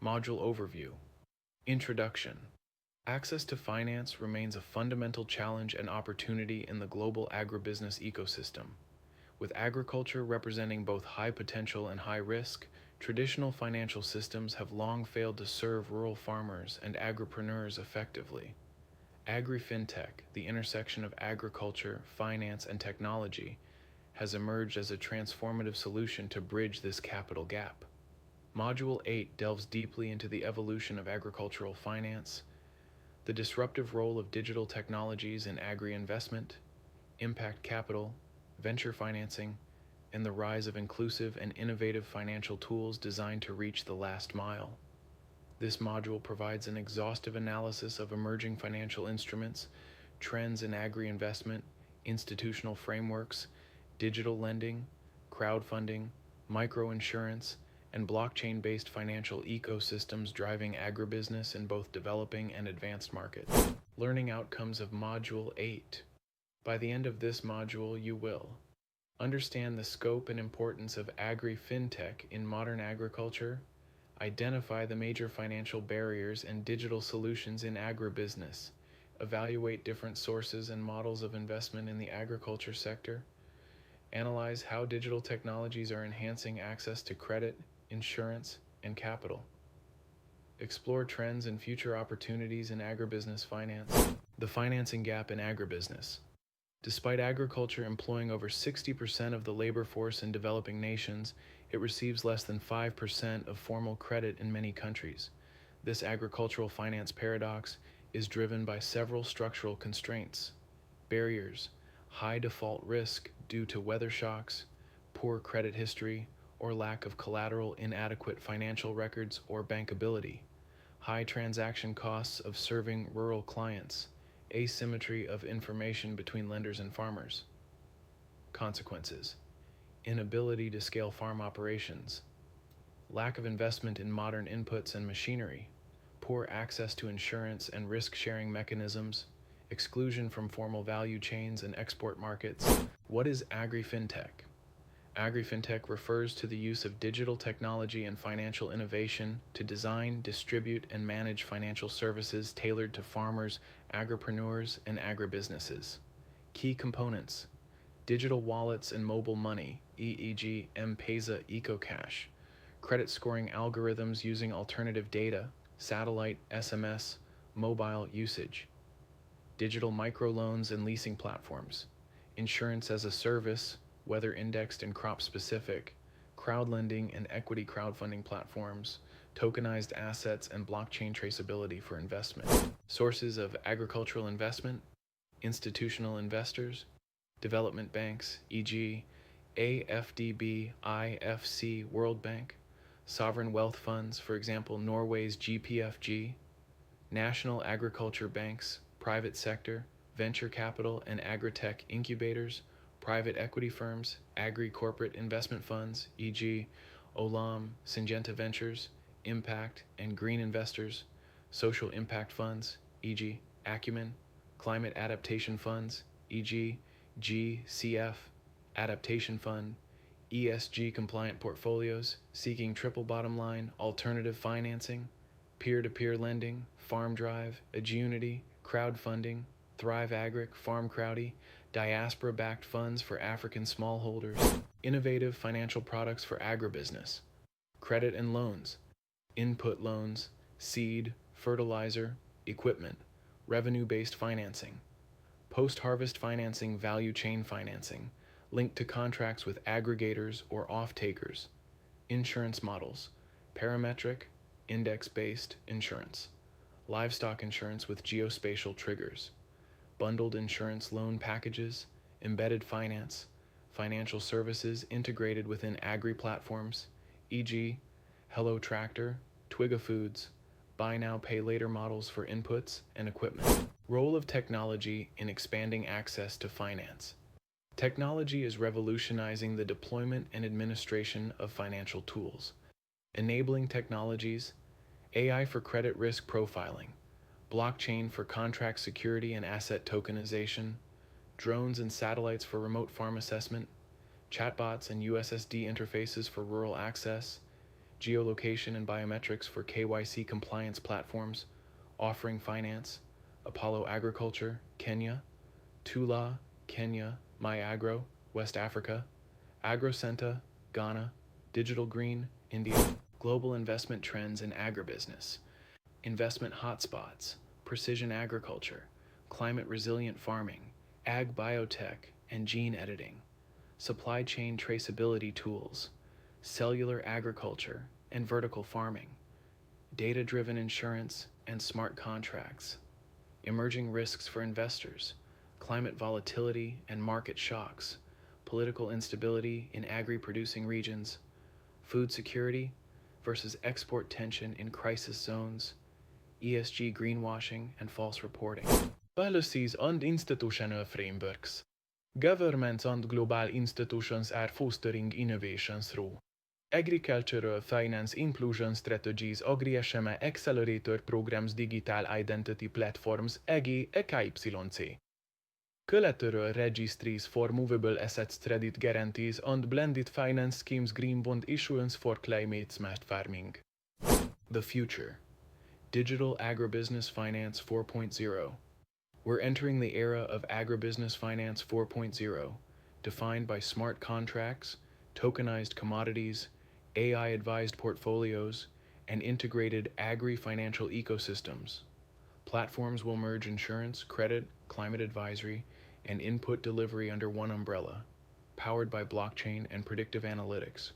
Module Overview. Introduction. Access to finance remains a fundamental challenge and opportunity in the global agribusiness ecosystem. With agriculture representing both high potential and high risk, traditional financial systems have long failed to serve rural farmers and agripreneurs effectively. Agri Fintech, the intersection of agriculture, finance, and technology, has emerged as a transformative solution to bridge this capital gap. Module 8 delves deeply into the evolution of agricultural finance, the disruptive role of digital technologies in agri-investment, impact capital, venture financing, and the rise of inclusive and innovative financial tools designed to reach the last mile. This module provides an exhaustive analysis of emerging financial instruments, trends in agri-investment, institutional frameworks, digital lending, crowdfunding, microinsurance, and blockchain-based financial ecosystems driving agribusiness in both developing and advanced markets. Learning outcomes of Module 8. By the end of this module, you will understand the scope and importance of Agri Fintech in modern agriculture, identify the major financial barriers and digital solutions in agribusiness, evaluate different sources and models of investment in the agriculture sector, analyze how digital technologies are enhancing access to credit, insurance, and capital. Explore trends and future opportunities in agribusiness finance. The financing gap in agribusiness. Despite agriculture employing over 60% of the labor force in developing nations, it receives less than 5% of formal credit in many countries. This agricultural finance paradox is driven by several structural constraints, barriers, high default risk due to weather shocks, poor credit history, or lack of collateral, inadequate financial records, or bankability, high transaction costs of serving rural clients, asymmetry of information between lenders and farmers. Consequences: inability to scale farm operations, lack of investment in modern inputs and machinery, poor access to insurance and risk-sharing mechanisms, exclusion from formal value chains and export markets. What is Agri Fintech? Agri Fintech refers to the use of digital technology and financial innovation to design, distribute, and manage financial services tailored to farmers, agripreneurs, and agribusinesses. Key components: digital wallets and mobile money, e.g. M-Pesa EcoCash, credit scoring algorithms using alternative data, satellite, SMS, mobile usage, digital microloans and leasing platforms, insurance as a service, weather indexed and crop specific, crowdlending and equity crowdfunding platforms, tokenized assets and blockchain traceability for investment. Sources of agricultural investment: institutional investors, development banks, e.g. AFDB, IFC, World Bank, sovereign wealth funds, for example Norway's GPFG, national agriculture banks, private sector, venture capital and agri-tech incubators, private equity firms, agri-corporate investment funds, e.g. Olam, Syngenta Ventures, impact and green investors, social impact funds, e.g. Acumen, climate adaptation funds, e.g. GCF, adaptation fund, ESG compliant portfolios, seeking triple bottom line, alternative financing, peer-to-peer lending, Farm Drive, Agility, crowdfunding, Thrive Agric, Farm Crowdy, diaspora-backed funds for African smallholders, innovative financial products for agribusiness, credit and loans, input loans, seed, fertilizer, equipment, revenue-based financing, post-harvest financing, value chain financing, linked to contracts with aggregators or off-takers, insurance models, parametric, index-based insurance, livestock insurance with geospatial triggers, bundled insurance loan packages, embedded finance, financial services integrated within agri-platforms, e.g. Hello Tractor, Twiga Foods, buy now pay later models for inputs and equipment. Role of technology in expanding access to finance. Technology is revolutionizing the deployment and administration of financial tools. Enabling technologies: AI for credit risk profiling, blockchain for contract security and asset tokenization, drones and satellites for remote farm assessment, chatbots and USSD interfaces for rural access, geolocation and biometrics for KYC compliance platforms, offering finance, Apollo Agriculture, Kenya, Tula, Kenya, MyAgro, West Africa, AgroCenta, Ghana, Digital Green, India, global investment trends in agribusiness, investment hotspots, precision agriculture, climate resilient farming, ag biotech and gene editing, supply chain traceability tools, cellular agriculture and vertical farming, data-driven insurance and smart contracts, emerging risks for investors, climate volatility and market shocks, political instability in agri-producing regions, food security versus export tension in crisis zones, ESG greenwashing and false reporting. Policies and institutional frameworks. Governments and global institutions are fostering innovation through agricultural finance inclusion strategies, Agri-SMA accelerator programs, digital identity platforms, AGI-KYC. Collateral registries for movable assets, credit guarantees, and blended finance schemes, green bond issuance for climate-smart farming. The future. Digital agribusiness finance 4.0. We're entering the era of agribusiness finance 4.0, defined by smart contracts, tokenized commodities, AI-advised portfolios, and integrated agri-financial ecosystems. Platforms will merge insurance, credit, climate advisory, and input delivery under one umbrella, powered by blockchain and predictive analytics.